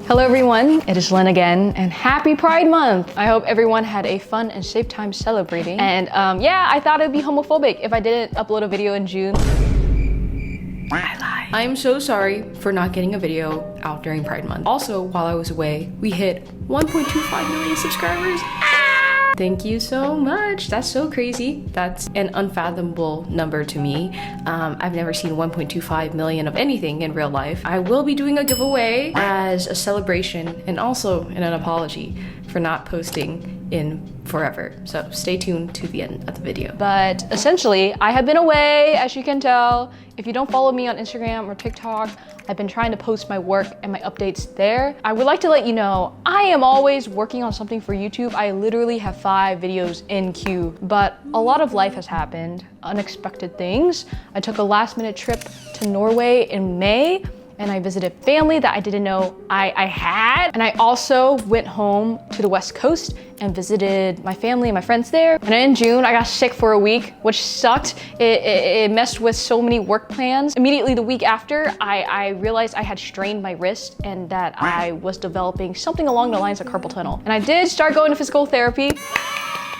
Hello everyone, it is Lynn again, and happy Pride Month! I hope everyone had a fun and safe time celebrating. And yeah, I thought it'd be homophobic if I didn't upload a video in June. I lied. I'm so sorry for not getting a video out during Pride Month. Also, while I was away, we hit 1.25 million subscribers. Thank you so much. That's so crazy. That's an unfathomable number to me. I've never seen 1.25 million of anything in real life. I will be doing a giveaway as a celebration and also in an apology for not posting in forever. So stay tuned to the end of the video. But essentially, I have been away, as you can tell. If you don't follow me on Instagram or TikTok, I've been trying to post my work and my updates there. I would like to let you know, I am always working on something for YouTube. I literally have 5 videos in queue, but a lot of life has happened, unexpected things. I took a last-minute trip to Norway in May, and I visited family that I didn't know I had. And I also went home to the West Coast and visited my family and my friends there. And in June, I got sick for a week, which sucked. It messed with so many work plans. Immediately the week after, I realized I had strained my wrist and that I was developing something along the lines of carpal tunnel. And I did start going to physical therapy.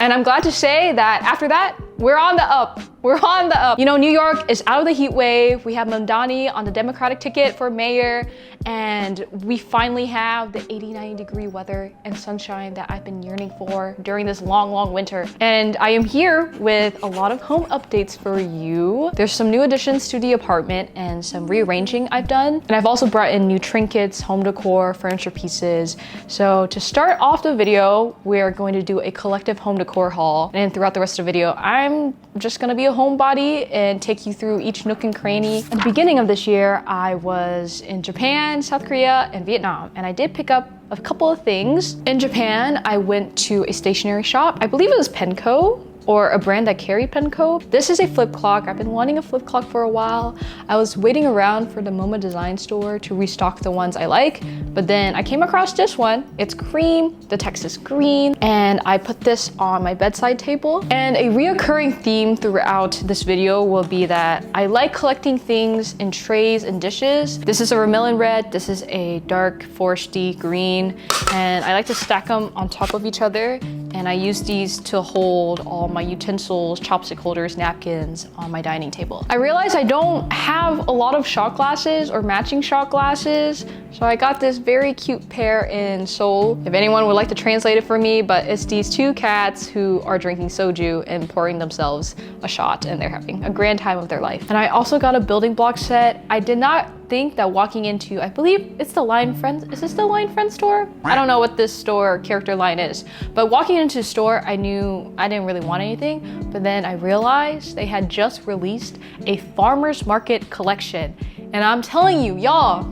And I'm glad to say that after that, we're on the up. We're on the up. You know, New York is out of the heat wave. We have Mamdani on the Democratic ticket for mayor, and we finally have the 89 degree weather and sunshine that I've been yearning for during this long, long winter. And I am here with a lot of home updates for you. There's some new additions to the apartment and some rearranging I've done. And I've also brought in new trinkets, home decor, furniture pieces. So to start off the video, we're going to do a collective home decor haul. And throughout the rest of the video, I'm just gonna be a homebody and take you through each nook and cranny. At the beginning of this year, I was in Japan, South Korea, and Vietnam, and I did pick up a couple of things. In Japan, I went to a stationery shop. I believe it was Penco, or a brand that carried Penco. This is a flip clock. I've been wanting a flip clock for a while. I was waiting around for the MoMA design store to restock the ones I like, but then I came across this one. It's cream, the text is green, and I put this on my bedside table. And a reoccurring theme throughout this video will be that I like collecting things in trays and dishes. This is a vermilion red, this is a dark foresty green, and I like to stack them on top of each other. And I use these to hold all my utensils, chopstick holders, napkins on my dining table. I realized I don't have a lot of shot glasses or matching shot glasses, so I got this very cute pair in Seoul. If anyone would like to translate it for me, but it's these 2 cats who are drinking soju and pouring themselves a shot, and they're having a grand time of their life. And I also got a building block set. I did not think that walking into, I believe it's the Line Friends, is this the Line Friends store? I don't know what this store character line is, but walking into the store, I knew I didn't really want anything, but then I realized they had just released a farmer's market collection. And I'm telling you, y'all,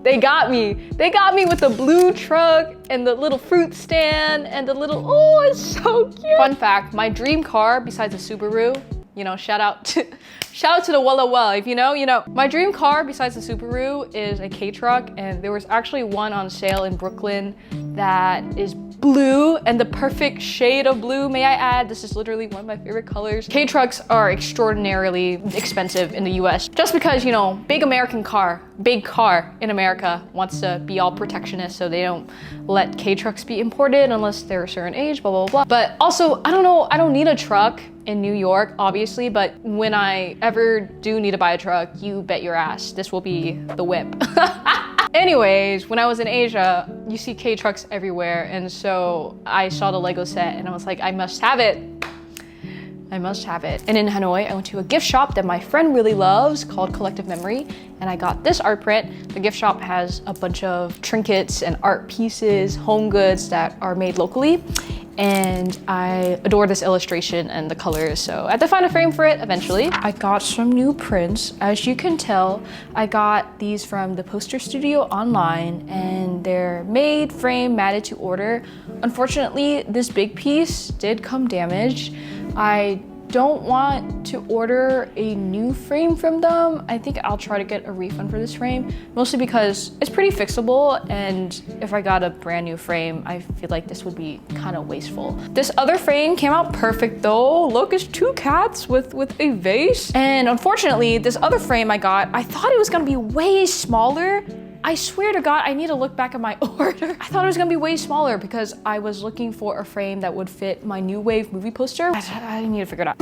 they got me. They got me with the blue truck and the little fruit stand and the little, oh, it's so cute. Fun fact, my dream car besides a Subaru, you know, shout out to the Well, if you know, you know. My dream car besides the Subaru is a K-truck, and there was actually one on sale in Brooklyn that is blue and the perfect shade of blue, may I add. This is literally one of my favorite colors. K-trucks are extraordinarily expensive in the US just because, you know, big car in America wants to be all protectionist, so they don't let K-trucks be imported unless they're a certain age, blah, blah, blah. But also, I don't know, I don't need a truck in New York, obviously, but when I ever do need to buy a truck, you bet your ass this will be the whip. Anyways, when I was in Asia, you see K-trucks everywhere, and so I saw the Lego set and I was like, I must have it. I must have it. And in Hanoi, I went to a gift shop that my friend really loves called Collective Memory, and I got this art print. The gift shop has a bunch of trinkets and art pieces, home goods that are made locally, and I adore this illustration and the colors, so I had to find a frame for it eventually. I got some new prints. As you can tell, I got these from the Poster Studio online, and they're made, framed, matted to order. Unfortunately, this big piece did come damaged. I don't want to order a new frame from them. I think I'll try to get a refund for this frame, mostly because it's pretty fixable, and if I got a brand new frame, I feel like this would be kind of wasteful. This other frame came out perfect though. Look, it's 2 cats with a vase. And unfortunately, this other frame I got, I thought it was gonna be way smaller. I swear to God, I need to look back at my order. I thought it was gonna be way smaller because I was looking for a frame that would fit my New Wave movie poster. I need to figure it out.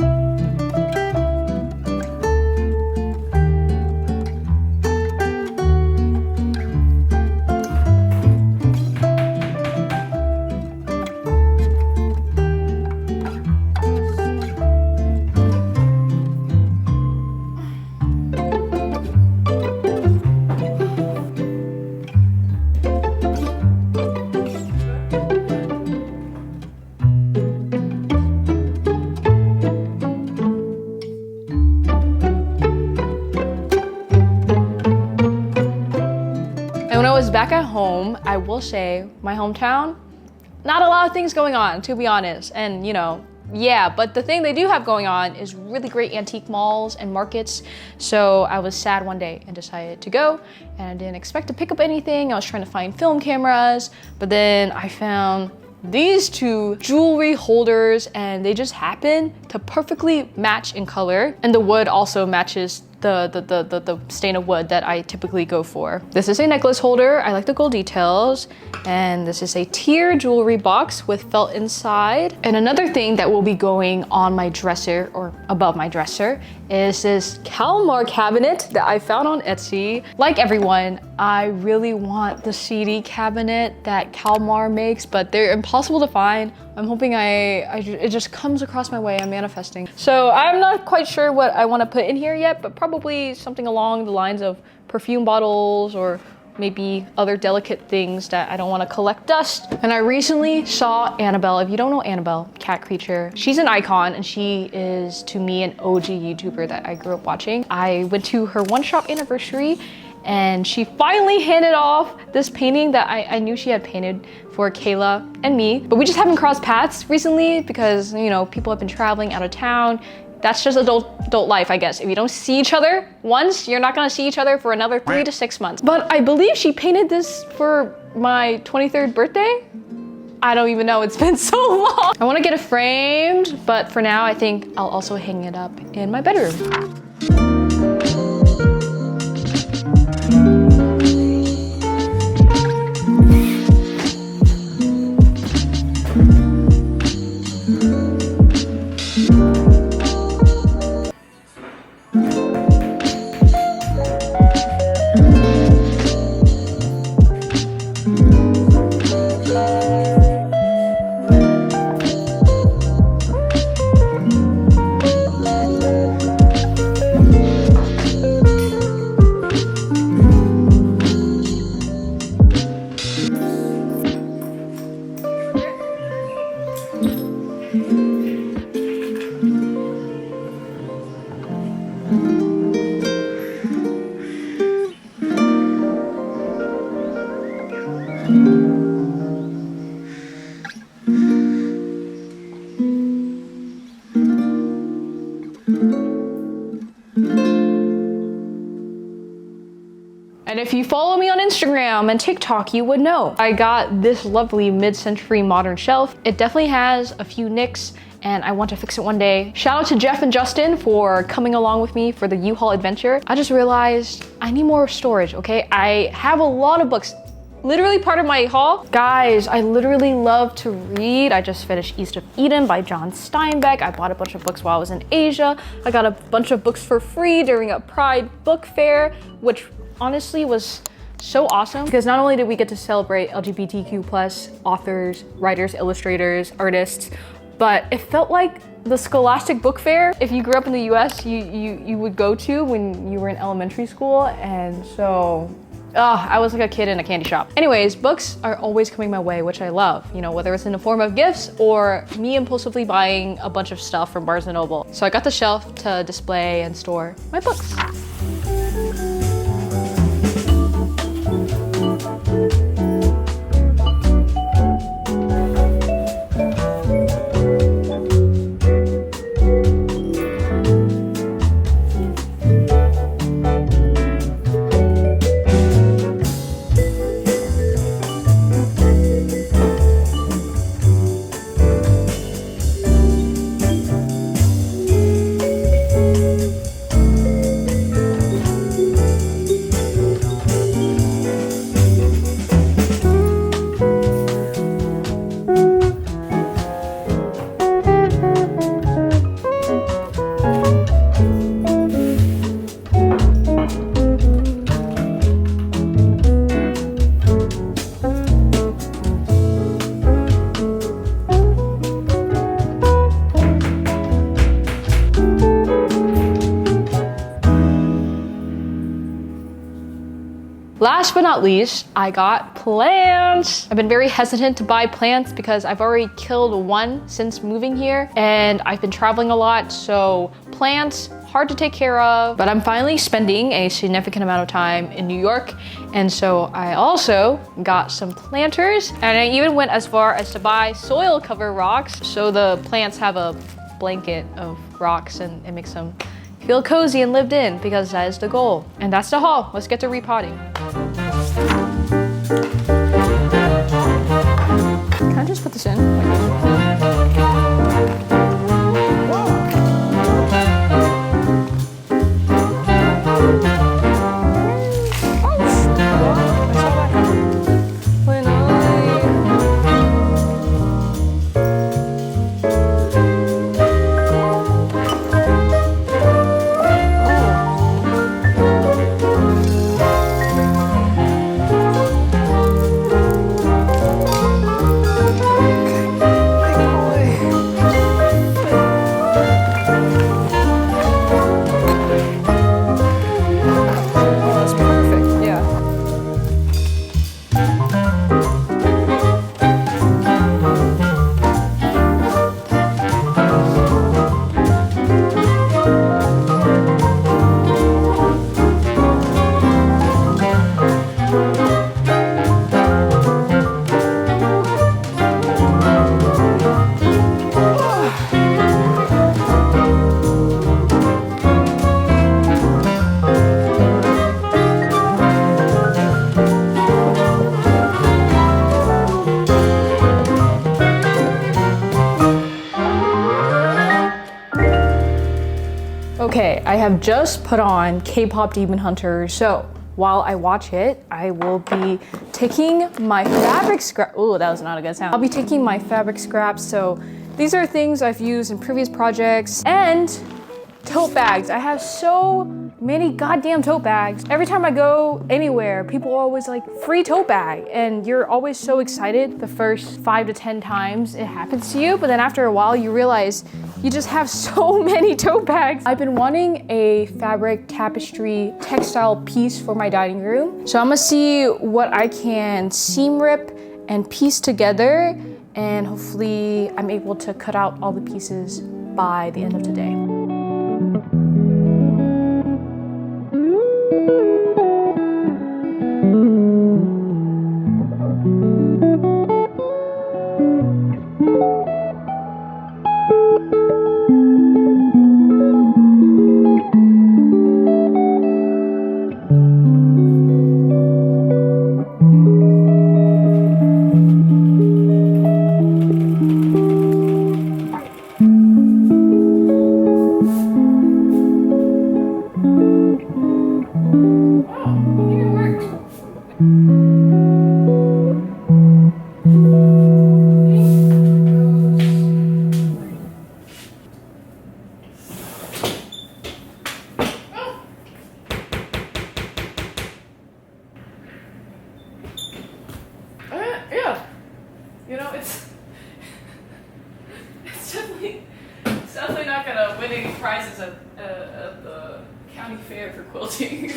Back at home, I will say my hometown, not a lot of things going on, to be honest. And you know, yeah, but the thing they do have going on is really great antique malls and markets. So I was sad one day and decided to go, and I didn't expect to pick up anything. I was trying to find film cameras, but then I found these two jewelry holders, and they just happen to perfectly match in color. And the wood also matches the stain of wood that I typically go for. This is a necklace holder. I like the gold details. And this is a tier jewelry box with felt inside. And another thing that will be going on my dresser or above my dresser is this Kalmar cabinet that I found on Etsy. Like everyone, I really want the CD cabinet that Kalmar makes, but they're impossible to find. I'm hoping it just comes across my way. I'm manifesting. So I'm not quite sure what I want to put in here yet, but probably something along the lines of perfume bottles or maybe other delicate things that I don't want to collect dust. And I recently saw Annabelle. If you don't know Annabelle, cat creature, she's an icon, and she is, to me, an OG YouTuber that I grew up watching. I went to her one-shop anniversary, and she finally handed off this painting that I knew she had painted for Kayla and me, but we just haven't crossed paths recently because, you know, people have been traveling out of town. That's just adult life, I guess. If you don't see each other once, you're not gonna see each other for another 3 to 6 months. But I believe she painted this for my 23rd birthday. I don't even know, it's been so long. I wanna get it framed, but for now, I think I'll also hang it up in my bedroom. And if you follow me on Instagram and TikTok, you would know. I got this lovely mid-century modern shelf. It definitely has a few nicks, and I want to fix it one day. Shout out to Jeff and Justin for coming along with me for the U-Haul adventure. I just realized I need more storage, okay? I have a lot of books. Literally part of my haul. Guys, I literally love to read. I just finished East of Eden by John Steinbeck. I bought a bunch of books while I was in Asia. I got a bunch of books for free during a Pride book fair, which honestly was so awesome because not only did we get to celebrate LGBTQ+ authors, writers, illustrators, artists, but it felt like the Scholastic Book Fair if you grew up in the US you would go to when you were in elementary school. And so I was like a kid in a candy shop. Anyways, books are always coming my way, which I love, you know, whether it's in the form of gifts or me impulsively buying a bunch of stuff from Barnes & Noble. So I got the shelf to display and store my books. but not least, I got plants. I've been very hesitant to buy plants because I've already killed one since moving here and I've been traveling a lot, so plants, hard to take care of. But I'm finally spending a significant amount of time in New York, and so I also got some planters, and I even went as far as to buy soil cover rocks so the plants have a blanket of rocks and it makes them feel cozy and lived in, because that is the goal. And that's the haul. Let's get to repotting. Can I just put this in? Okay, I have just put on K-pop Demon Hunter, so while I watch it, I will be taking my fabric scrap. Oh, that was not a good sound. I'll be taking my fabric scraps, so these are things I've used in previous projects, and tote bags. I have so many goddamn tote bags. Every time I go anywhere, people are always like, free tote bag, and you're always so excited the first 5 to 10 times it happens to you, but then after a while you realize you just have so many tote bags. I've been wanting a fabric tapestry textile piece for my dining room, so I'm gonna see what I can seam rip and piece together, and hopefully I'm able to cut out all the pieces by the end of today. Yeah, you know, it's definitely not gonna win any prizes at the county fair for quilting.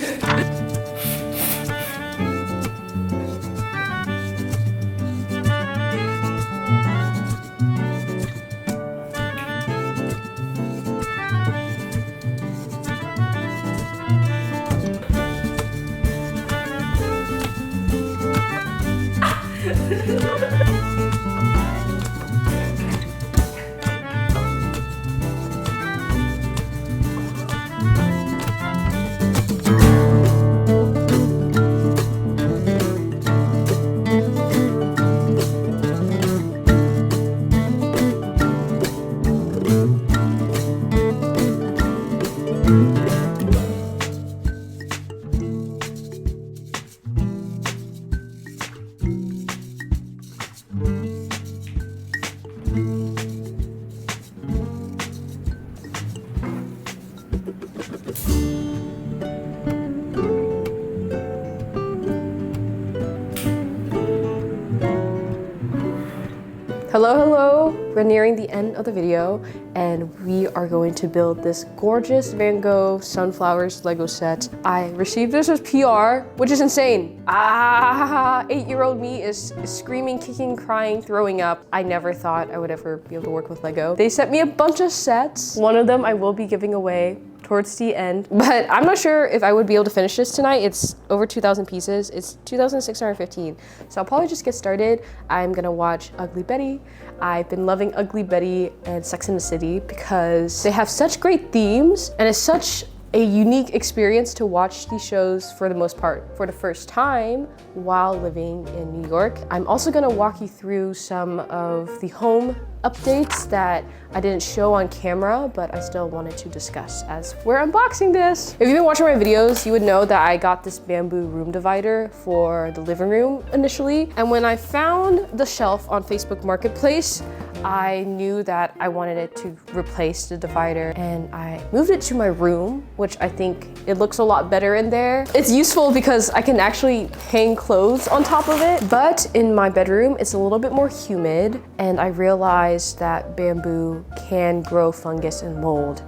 Hello, hello. We're nearing the end of the video and we are going to build this gorgeous Van Gogh sunflowers Lego set. I received this as PR, which is insane. 8-year-old me is screaming, kicking, crying, throwing up. I never thought I would ever be able to work with Lego. They sent me a bunch of sets. One of them I will be giving away towards the end, but I'm not sure if I would be able to finish this tonight. It's over 2,000 pieces. It's 2,615. So I'll probably just get started. I'm gonna watch Ugly Betty. I've been loving Ugly Betty and Sex and the City because they have such great themes and it's such a unique experience to watch these shows for the most part for the first time while living in New York. I'm also gonna walk you through some of the home updates that I didn't show on camera, but I still wanted to discuss as we're unboxing this. If you've been watching my videos, you would know that I got this bamboo room divider for the living room initially. And when I found the shelf on Facebook Marketplace, I knew that I wanted it to replace the divider and I moved it to my room, which I think it looks a lot better in there. It's useful because I can actually hang clothes on top of it, but in my bedroom, it's a little bit more humid and I realized that bamboo can grow fungus and mold.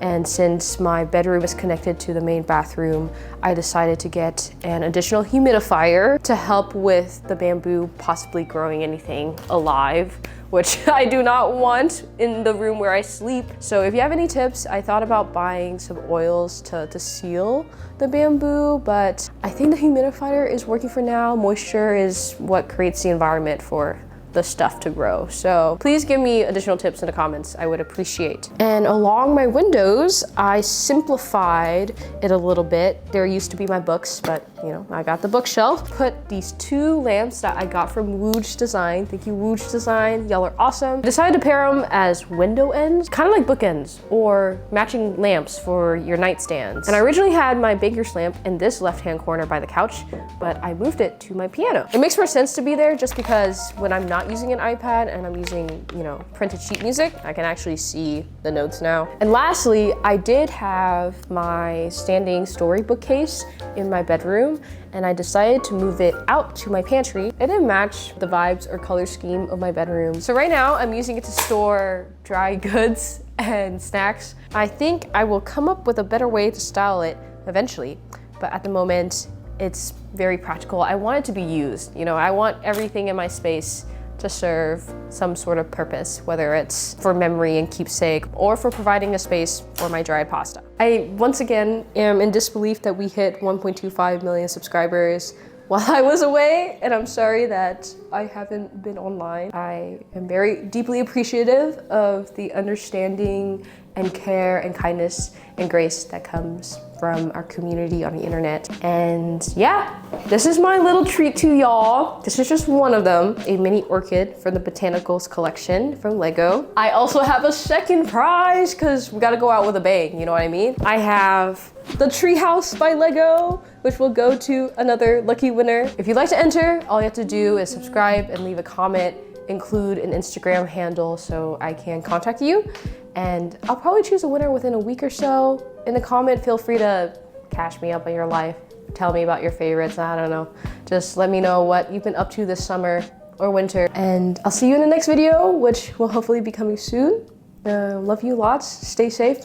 And since my bedroom is connected to the main bathroom, I decided to get an additional humidifier to help with the bamboo possibly growing anything alive, which I do not want in the room where I sleep. So if you have any tips, I thought about buying some oils to seal the bamboo, but I think the humidifier is working for now. Moisture is what creates the environment for the stuff to grow. So please give me additional tips in the comments. I would appreciate. And along my windows, I simplified it a little bit. There used to be my books, but you know, I got the bookshelf. Put these 2 lamps that I got from Wooge Design. Thank you, Wooge Design. Y'all are awesome. Decided to pair them as window ends, kind of like bookends or matching lamps for your nightstands. And I originally had my baker's lamp in this left-hand corner by the couch, but I moved it to my piano. It makes more sense to be there just because when I'm not using an iPad and I'm using, you know, printed sheet music, I can actually see the notes now. And lastly, I did have my standing storybook case in my bedroom and I decided to move it out to my pantry. It didn't match the vibes or color scheme of my bedroom. So right now I'm using it to store dry goods and snacks. I think I will come up with a better way to style it eventually, but at the moment it's very practical. I want it to be used. You know, I want everything in my space to serve some sort of purpose, whether it's for memory and keepsake or for providing a space for my dried pasta. I, once again, am in disbelief that we hit 1.25 million subscribers while I was away, and I'm sorry that I haven't been online. I am very deeply appreciative of the understanding and care and kindness and grace that comes from our community on the internet. And yeah, this is my little treat to y'all. This is just one of them, a mini orchid from the Botanicals collection from Lego. I also have a second prize because we gotta go out with a bang, you know what I mean? I have the Treehouse by Lego, which will go to another lucky winner. If you'd like to enter, all you have to do is subscribe and leave a comment, include an Instagram handle so I can contact you. And I'll probably choose a winner within a week or so. In the comment, feel free to cash me up on your life. Tell me about your favorites, I don't know. Just let me know what you've been up to this summer or winter. And I'll see you in the next video, which will hopefully be coming soon. Love you lots, stay safe.